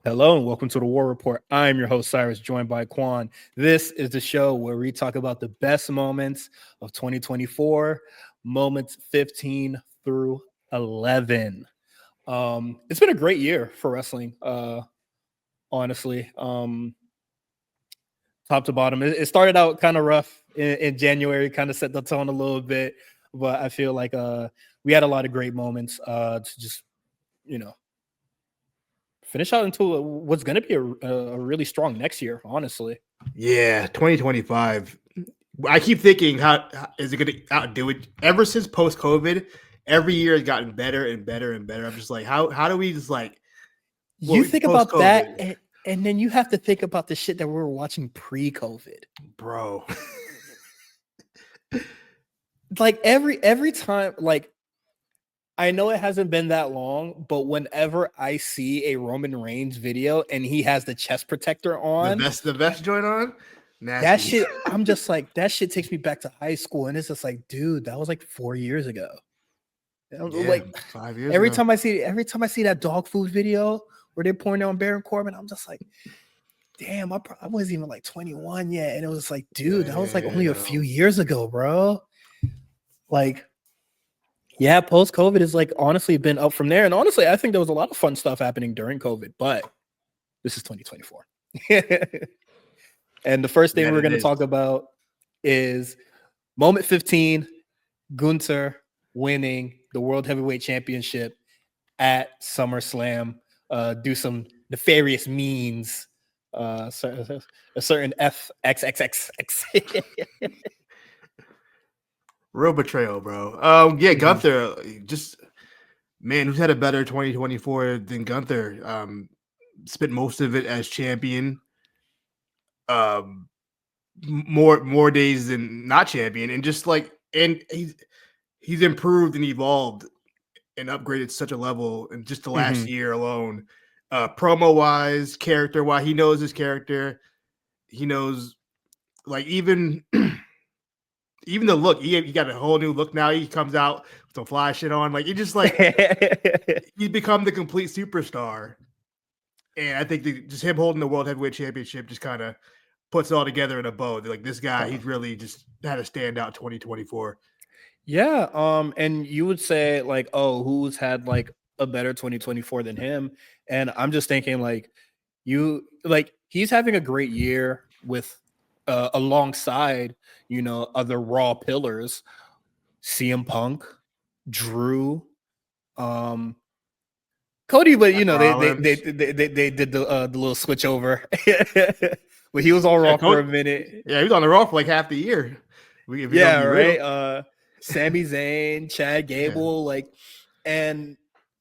Hello and welcome to the War Report. I'm your host, Cyrus, joined by Quan. This is the show where we talk about the best moments of 2024, moments 15 through 11. It's been a great year for wrestling, honestly. Top to bottom. It started out kind of rough in January, kind of set the tone a little bit, but I feel like we had a lot of great moments to just, you know, finish out into what's going to be a really strong next year, honestly. Yeah, 2025. I keep thinking, how is it going to outdo it? Ever since post COVID, every year has gotten better and better and better. I'm just like, how do we just like You think post about that, COVID, and then you have to think about the shit that we were watching pre-COVID. bro? Like every time, like I know it hasn't been that long, but whenever I see a Roman Reigns video and he has the chest protector the on, best joint on, that nasty. shit, I'm just like, that shit takes me back to high school, and it's just like, dude, that was like 4 years ago. Yeah, Like 5 years every ago. time I see that dog food video where they're pouring on Baron Corbin, I'm just like, damn, I wasn't even like 21 yet. And it was like, dude, that was like only a few Damn. years ago, bro. Like, yeah, post COVID has like honestly been up from there. And honestly, I think there was a lot of fun stuff happening during COVID, but this is 2024. And the first thing That we're it going to is. talk about is moment 15, Gunther winning the World Heavyweight Championship at SummerSlam. Do some nefarious means. A certain FXXXX. Real betrayal, bro. Yeah, Mhm. Gunther, just man, who's had a better 2024 than Gunther? Spent most of it as champion. Um, more days than not champion, and just like and he's improved and evolved and upgraded to such a level in just the last Mhm. year alone. Promo wise, character wise, he knows his character. He knows like even the look. He got a whole new look now. He comes out with some fly shit on. Like he just like he's become the complete superstar. And I think just him holding the world heavyweight championship just kind of puts it all together in a bow. Like this guy, he's really just had a standout 2024. Yeah, and you would say like, oh, who's had like a better 2024 than him? And I'm just thinking like he's having a great year with alongside, other raw pillars, CM Punk, Drew, um Cody, but Seth Rollins. they did the little switch over. But he was all Yeah, raw for a minute. yeah, he was on the Raw for like half the year. If you're gonna Yeah, be right. real. Sami Zayn, Chad Yeah. Gable, and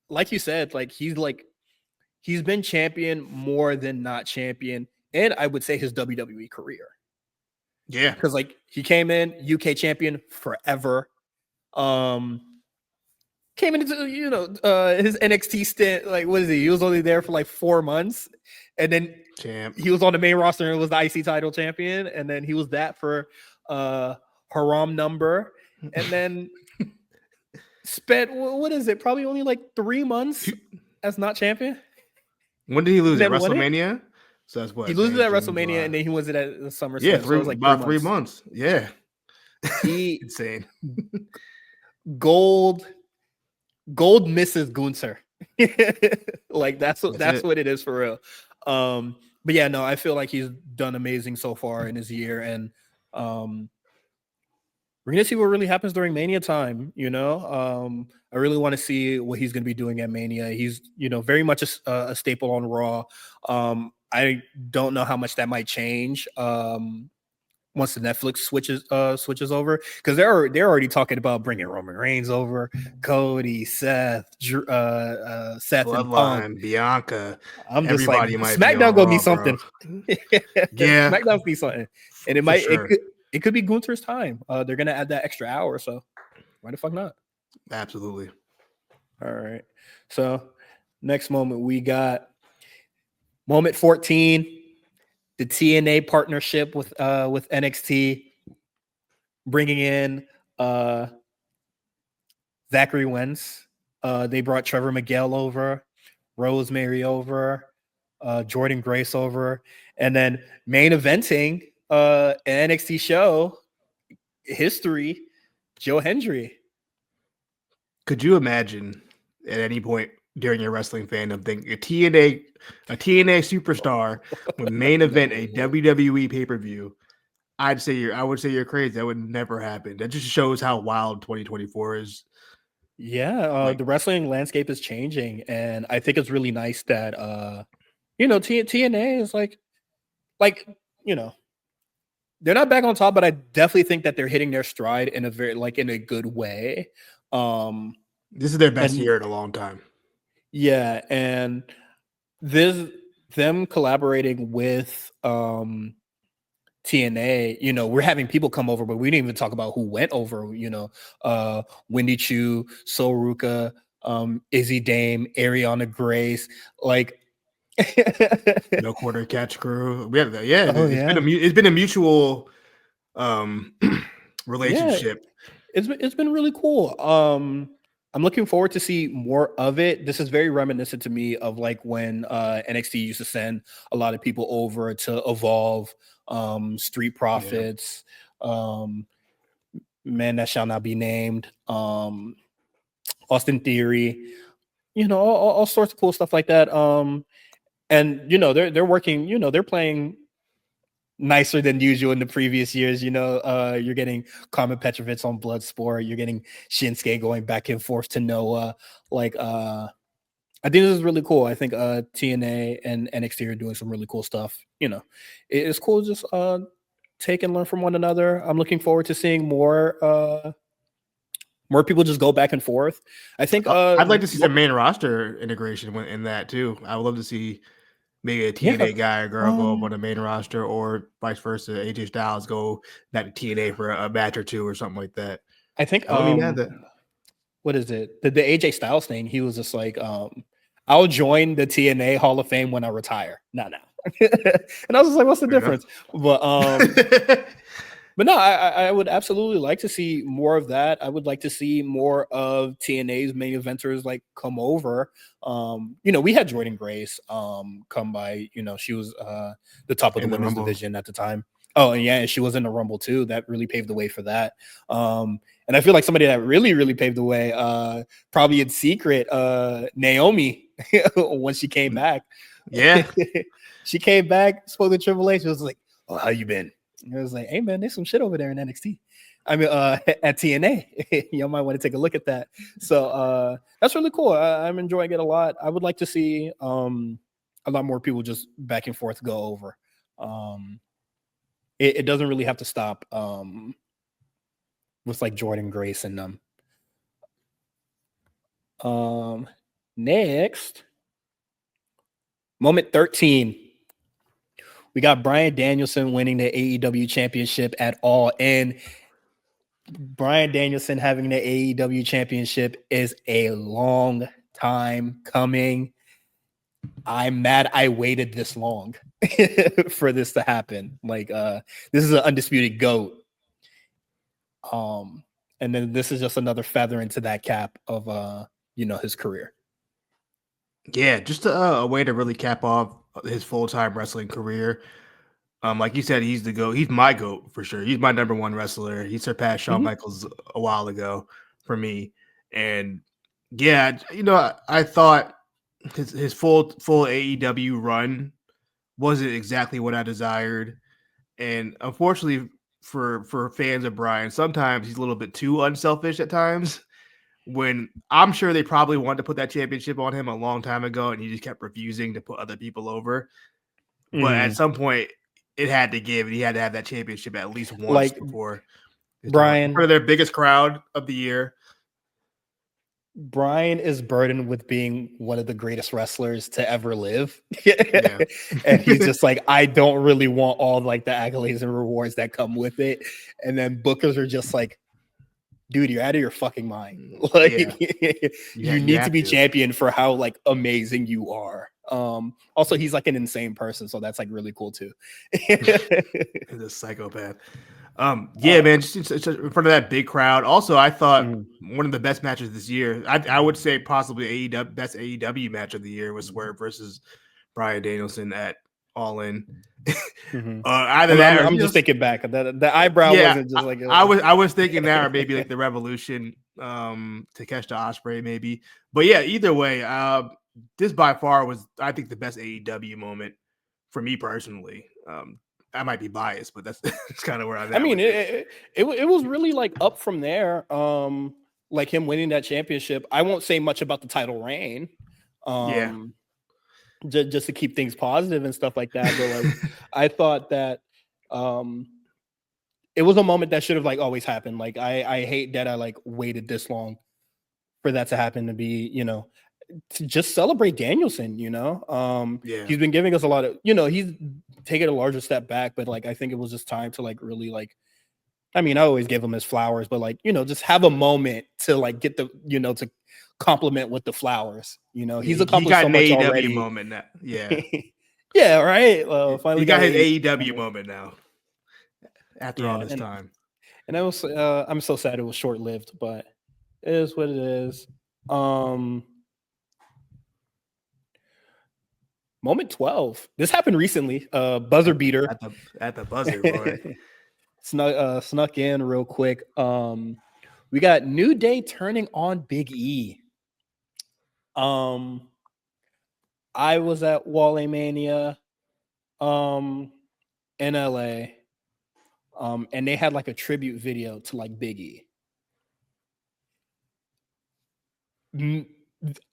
like you said, he's been champion more than not champion, and I would say his WWE career, Yeah. because like he came in UK champion forever. Um, came into his NXT stint. Like, what is he? He was only there for like 4 months, and then Champ. he was on the main roster and was the IC title champion, and then he was that for Haram number, and then spent what is it? Probably only like 3 months as not champion, When did he lose and it? then won it. WrestleMania? So that's He what, loses May, at June, WrestleMania, July. and then he wins it at Yeah, SummerSlam. So it three was like three about three months. months. Yeah. He Insane. gold gold misses Gunther. Like That's that's it. what it is for real. But yeah, no, I feel like he's done amazing so far in his year, and we're gonna see what really happens during Mania time. I really want to see what he's gonna be doing at Mania. He's very much a staple on Raw. I don't know how much that might change. Once the Netflix switches over, because they're already talking about bringing Roman Reigns over, Cody, Seth and Punk. Bloodline, Bianca, I'm just like, everybody might be on SmackDown gonna be Raw, bro. something. Yeah, SmackDown be something, and for sure. it could be Gunther's time. They're gonna add that extra hour, so why the fuck not? Absolutely. All right. So next moment we got moment 14, the TNA partnership with NXT, bringing in Zachary Wentz. They brought Trevor Miguel over, Rosemary over. Jordan Grace over, and then main eventing an NXT show history, Joe Hendry. Could you imagine at any point during your wrestling fandom thinking a TNA superstar would main event a WWE pay-per-view? I would say you're crazy. That would never happen. That just shows how wild 2024 is. Yeah, Like, the wrestling landscape is changing, and I think it's really nice that you know, TNA is like you know, they're not back on top, but I definitely think that they're hitting their stride in a very in a good way. Um this is their best and year in a long time. yeah, and this them collaborating with TNA, you know, we're having people come over, but we didn't even talk about who went over, you know, Wendy Chu, Soruka, Izzy Dame, Ariana Grace, like No quarter catch crew. We have that. Yeah, oh yeah. it's been a mutual um Yeah, relationship. it's been really cool. I'm looking forward to see more of it. This is very reminiscent to me of like when NXT used to send a lot of people over to Evolve, Street Yeah. Profits, um, Man That Shall Not Be Named, Austin Theory, you know, all sorts of cool stuff like that. And you know, they're working, you know, they're playing nicer than usual in the previous years. You know, you're getting Carmen Petrovich on Bloodsport, you're getting Shinsuke going back and forth to Noah. Like I think this is really cool. I think TNA and NXT are doing some really cool stuff. You know, it's cool to just take and learn from one another. I'm looking forward to seeing more people just go back and forth. I think I'd like to see some main roster integration in that too. I would love to see maybe a yeah. TNA guy or girl go up on the main roster, or vice versa. AJ Styles go back to TNA for a match or two or something like that. I think I wouldn't even have that. what is it? The AJ Styles thing, he was just like, I'll join the TNA Hall of Fame when I retire. Not now. And I was just like, what's the Fair enough. difference? But no, I would absolutely like to see more of that. I would like to see more of TNA's main eventers like come over. You know, we had Jordan Grace come by, you know, she was the top of the In the women's Rumble. division at the time. Oh, and yeah, she was in the Rumble too. That really paved the way for that. And I feel like somebody that really paved the way, probably in secret, Naomi, when she came back. Yeah. She came back, spoke to Triple H, was like, "Oh, how you been?" And I was like, "Hey man, there's some shit over there in NXT. I mean, at TNA, y'all might want to take a look at that." So that's really cool. I'm enjoying it a lot. I would like to see a lot more people just back and forth go over. It doesn't really have to stop with like Jordan Grace and them. Next, moment 13. We got Bryan Danielson winning the AEW championship at All In. Bryan Danielson having the AEW championship is a long time coming. I'm mad I waited this long for this to happen. Like this is an undisputed GOAT. And then this is just another feather into that cap of you know, his career. Yeah, just a way to really cap off his full-time wrestling career. Like you said, he's the GOAT. He's my GOAT for sure. He's my number one wrestler. He surpassed Shawn Michaels a while ago for me. And yeah, you know, I thought his full AEW run wasn't exactly what I desired. And unfortunately for fans of Brian, sometimes he's a little bit too unselfish at times. When I'm sure they probably wanted to put that championship on him a long time ago, and he just kept refusing to put other people over. But at some point, it had to give, and he had to have that championship at least once Like before his time. Brian, In front of their biggest crowd of the year. Brian is burdened with being one of the greatest wrestlers to ever live. Yeah. And he's just like, I don't really want all like the accolades and rewards that come with it. And then bookers are just like, dude, you're out of your fucking mind. Like you need to be champion for how like amazing you are. Also he's like an insane person, so that's like really cool too. He's a psychopath. Yeah, man, just in front of that big crowd. Also, I thought one of the best matches this year, I would say possibly AEW best AEW match of the year was Swerve versus Bryan Danielson at All In. Mhm. Either I'm, that I'm or I'm just thinking back. The eyebrow yeah, wasn't just like I was thinking that, or maybe like the Revolution, Takeshita Osprey, maybe. But yeah, either way, this by far was, I think, the best AEW moment for me personally. I might be biased, but that's kind of where I'm I at mean, with it. it was really like up from there. Like him winning that championship. I won't say much about the title reign. Yeah, Um, just to keep things positive and stuff like that. But like, I thought that it was a moment that should have like always happened. Like, I hate that I like waited this long for that to happen, to be, to just celebrate Danielson. yeah, He's been giving us a lot of, he's taken a larger step back, but like I think it was just time to like really like, I mean, I always give him his flowers, but like, just have a moment to like get the, to compliment with the flowers. yeah. He's He accomplished got so an much AEW already. moment now. Yeah, Yeah, right. he Finally got got an his AEW AEW moment. moment now after all Yeah, this time. and I was I'm so sad it was short lived, but it is what it is. Um, Moment 12. This happened recently. Buzzer At, beater. at the buzzer, boy. Snuck in real quick. We got New Day turning on Big E. Um, I was at Wale Mania in LA. And they had like a tribute video to like Big E.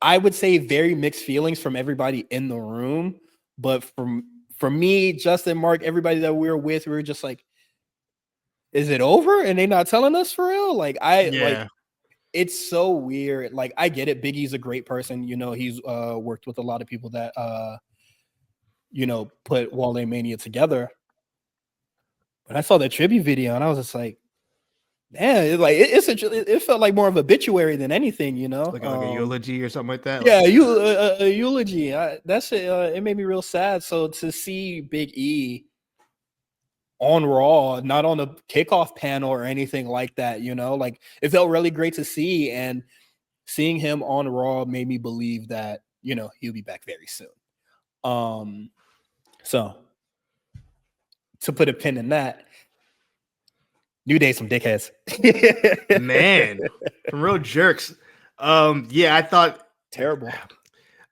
I would say very mixed feelings from everybody in the room, but from me, Justin, Mark, everybody that we were with, we were just like, is it over? And they not telling us for real? Like Yeah, it's so weird. Like I get it. Biggie's a great person. He's worked with a lot of people that put Wale Mania together. But I saw that tribute video and I was just like, man, it felt like more of obituary than anything, like a eulogy or something like that. Yeah, Like, a eulogy. That shit, it made me real sad. So to see Big E on Raw, not on a kickoff panel or anything like that, like it felt really great to see. And seeing him on Raw made me believe that, he'll be back very soon. So to put a pin in that, New Day, some dickheads. man, some real jerks. Yeah, I thought, Terrible.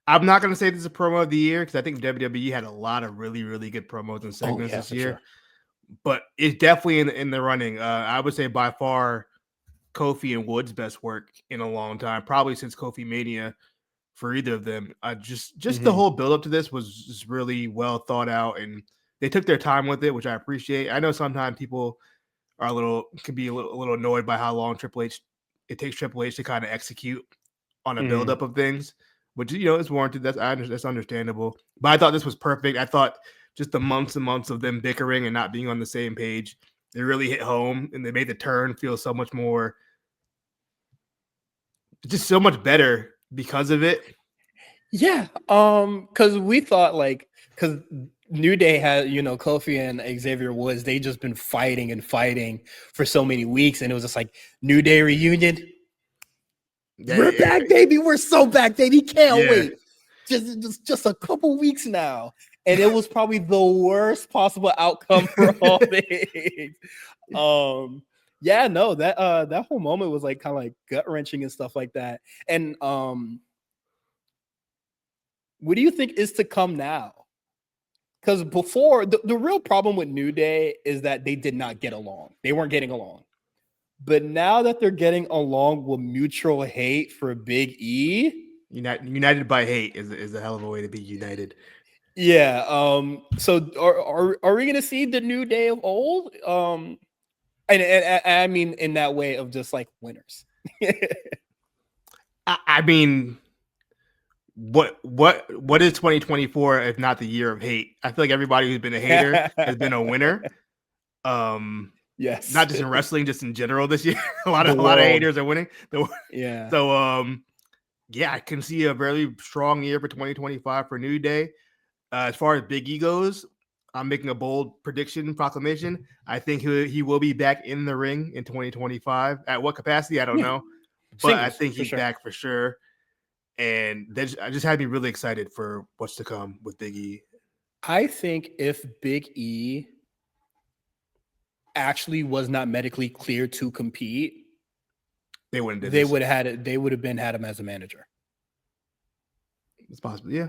I'm not gonna say this is a promo of the year because I think WWE had a lot of really, really good promos and Oh segments yeah, this for year, sure. but it's definitely in the running. I would say by far Kofi and Woods' best work in a long time, probably since Kofi Mania for either of them. Just the Mhm. whole build up to this was just really well thought out, and they took their time with it, which I appreciate. I know sometimes people are could be a little annoyed by how long it takes Triple H to kind of execute on a Mhm. buildup of things, which is warranted. That's understandable. But I thought this was perfect. I thought just the months and months of them bickering and not being on the same page, they really hit home, and they made the turn feel so much more, just so much better because of it. Yeah, because we thought like, because New Day had, Kofi and Xavier Woods, they just been fighting and fighting for so many weeks, and it was just like New Day reunion. We're Yeah, back, baby. We're so back, baby. Can't yeah. wait. Just a couple weeks now, and it was probably the worst possible outcome for all things. Yeah, no, that whole moment was like kind of like gut wrenching and stuff like that, and what do you think is to come now? Because before, the real problem with New Day is that they did not get along. They weren't getting along. But now that they're getting along with mutual hate for Big E, United by hate is a hell of a way to be united. yeah. So are we gonna see the New Day of old? And I mean in that way of just like winners. I mean, what is 2024 if not the year of hate? I feel like everybody who's been a hater has been a winner. Um, Yes. Not just in wrestling, just in general this year. a lot The of a lot of world. haters are winning. Yeah. So yeah, I can see a very strong year for 2025 for New Day. As far as Big E goes, I'm making a bold proclamation. I think he will be back in the ring in 2025. At what capacity, I don't Yeah. know, but I Singles think for he's sure. back for sure. and I just had me really excited for what's to come with Big E. I think if Big E actually was not medically cleared to compete, They wouldn't did they this. would have had it. They would have been had him as a manager. It's possible, yeah.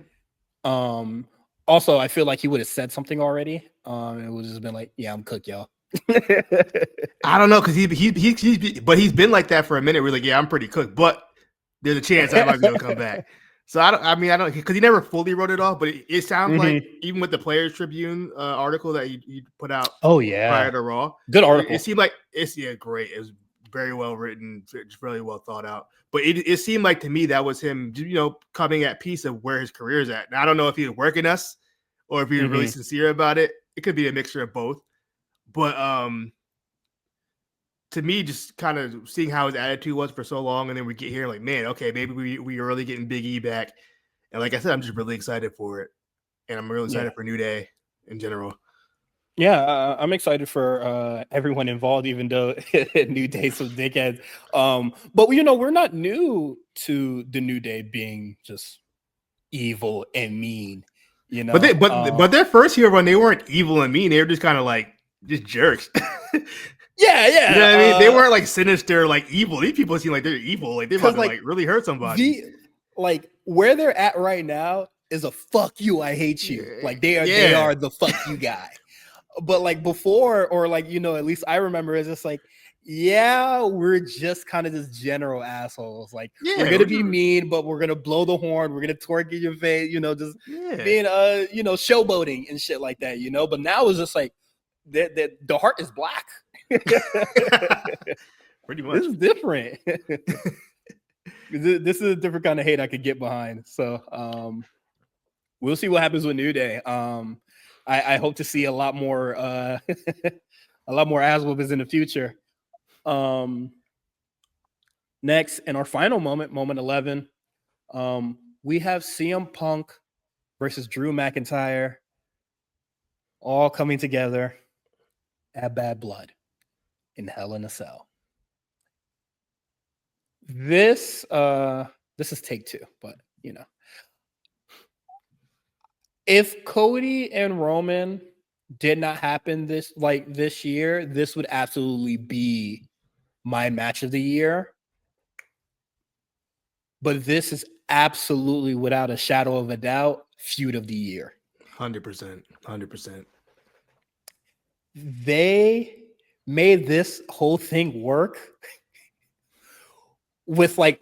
Also, I feel like he would have said something already. It would have just been like, "Yeah, I'm cooked, y'all." I don't know because but he's been like that for a minute. We're like, yeah, I'm pretty cooked, but there's a chance I might be able to come back. So I don't because he never fully wrote it off, but it sounds like even with the Players Tribune article that he put out Oh yeah, prior to Raw, good article. It seemed like it's great. It was very well written, it's really well thought out. But it seemed like to me that was him, coming at peace of where his career is at. Now I don't know if he was working us or if he was really sincere about it. It could be a mixture of both. But to me, just kind of seeing how his attitude was for so long, and then we get here like, man, okay, maybe we are really getting Big E back. And like I said, I'm just really excited for it, and I'm really excited for New Day in general. Yeah, I'm excited for everyone involved, even though New Day some dickheads. But we're not new to the New Day being just evil and mean. But their first year run, they weren't evil and mean. They were just kind of like just jerks. Yeah. You know what I mean? They weren't like sinister, like evil. These people seem like they're evil. Like they're about to like really hurt somebody. Where they're at right now is a fuck you, I hate you. Like they are the fuck you guy. But like before, or like, at least I remember it's just like, yeah, we're just kind of just general assholes. Like we're gonna be mean, but we're gonna blow the horn, we're gonna twerk in your face, just being showboating and shit like that, But now it's just like the heart is black. Pretty much. This is different. This is a different kind of hate I could get behind. So we'll see what happens with New Day. I hope to see a lot more a lot more ass whoopers in the future. Next, in our final moment 11, we have CM Punk versus Drew McIntyre all coming together at Bad Blood in Hell in a Cell. This is take two, but if Cody and Roman did not happen this year, this would absolutely be my match of the year. But this is absolutely, without a shadow of a doubt, feud of the year. 100%. They made this whole thing work with like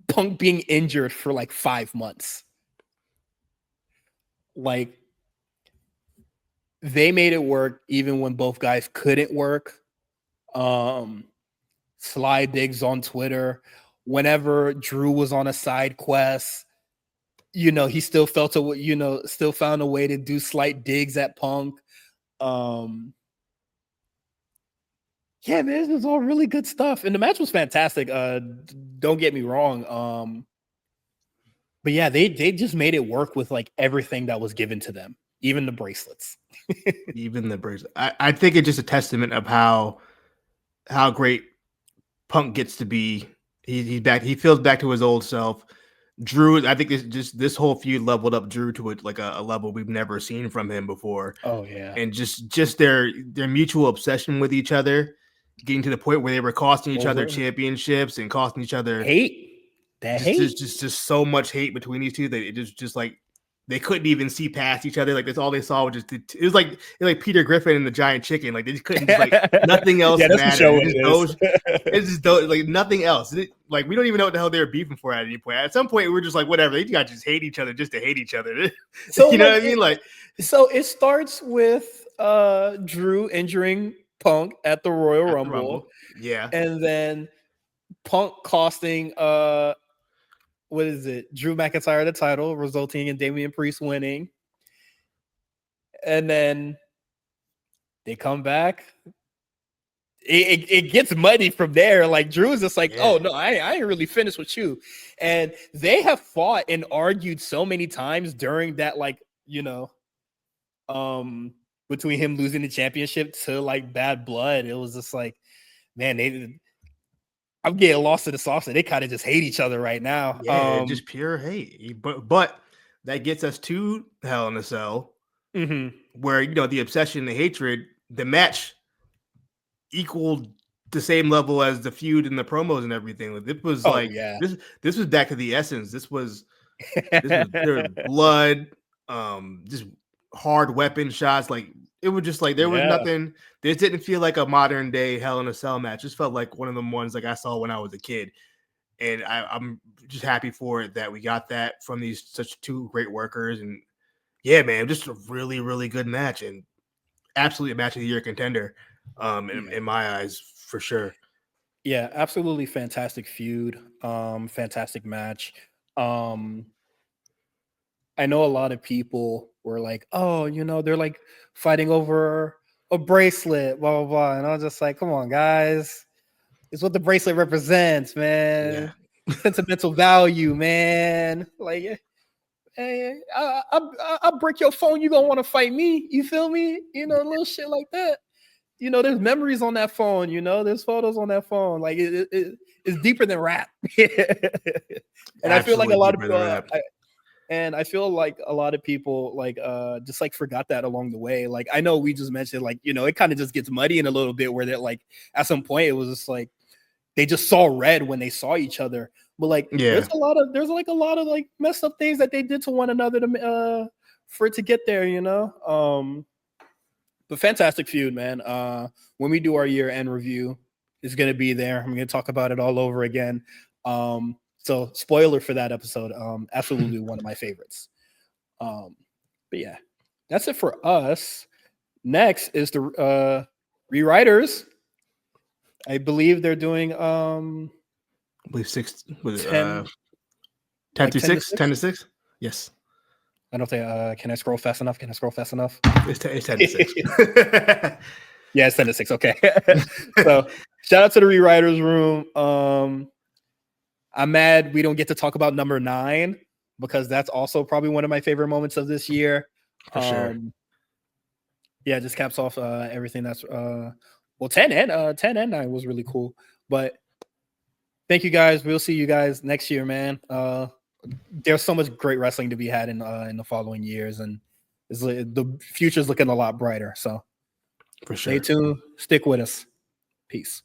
Punk being injured for like 5 months. Like they made it work even when both guys couldn't work. Sly digs on Twitter. Whenever Drew was on a side quest, he still still found a way to do slight digs at Punk. Yeah, man, this is all really good stuff. And the match was fantastic. Don't get me wrong. But yeah, they just made it work with like everything that was given to them, even the bracelets. I think it's just a testament of how great Punk gets to be. He's back. He feels back to his old self. Drew, I think this whole feud leveled up Drew to a level we've never seen from him before. Oh yeah, and just their mutual obsession with each other, getting to the point where they were costing each other championships and costing each other hate. Just so much hate between these two that it just like they couldn't even see past each other. Like that's all they saw was just it was like Peter Griffin and the Giant Chicken. Like they just couldn't just, like nothing else mattered. It's just like nothing else. Like we don't even know what the hell they were beefing for at any point. At some point, we were just like, whatever. They got to just hate each other just to hate each other. So you know what I mean? Like so it starts with Drew injuring Punk at the Royal Rumble. Yeah, and then Punk costing what is it? Drew McIntyre the title, resulting in Damian Priest winning. And then they come back. It gets muddy from there. Like Drew is just like, oh no, I ain't really finished with you. And they have fought and argued so many times during that, between him losing the championship to like Bad Blood. It was just like, man, I'm getting lost in the sauce. They kind of just hate each other right now. Yeah, just pure hate. But that gets us to Hell in a Cell, Mhm. where the obsession, the hatred, the match equaled the same level as the feud and the promos and everything. It was Oh like yeah. this was back to the essence. This was there was blood, just hard weapon shots. Like it was just like there was Yeah. nothing. This didn't feel like a modern day Hell in a Cell match. Just felt like one of them ones like I saw when I was a kid. And I'm just happy for it that we got that from these such two great workers. And yeah, man, just a really, really good match and absolutely a match of the year contender, Yeah. in my eyes for sure. Yeah, absolutely fantastic feud. Fantastic match. Um, I know a lot of people were like, "Oh, they're like fighting over a bracelet, blah blah blah," and I was just like, "Come on, guys, it's what the bracelet represents, Yeah, man. Sentimental value, man. Like, hey, I'll break your phone. You gonna want to fight me? You feel me? Little shit like that. There's memories on that phone. There's photos on that phone. Like it's deeper than rap. And I feel like a absolutely lot of deeper than people. rap. And I feel like a lot of people like just like forgot that along the way. Like I know we just mentioned like it kind of just gets muddy in a little bit where they're like at some point it was just like they just saw red when they saw each other. But like Yeah, there's like a lot of like messed up things that they did to one another to for it to get there. But fantastic feud, man. When we do our year end review, it's gonna be there. I'm gonna talk about it all over again. So spoiler for that episode. Absolutely one of my favorites. But yeah, that's it for us. Next is the rewriters. I believe they're doing I believe 6 was 10 10 like through 10 to 6, 10 6. to 6. Yes, I don't think can I scroll fast enough? Can I scroll fast enough? it's 10 to 6. Yeah, it's 10 to 6. Okay. So shout out to the rewriters room. I'm mad we don't get to talk about number 9 because that's also probably one of my favorite moments of this year. For sure. Yeah, just caps off everything that's 10 and 9 was really cool. But thank you guys. We'll see you guys next year, man. There's so much great wrestling to be had in the following years, and the future's looking a lot brighter. So For stay sure. tuned, stick with us. Peace.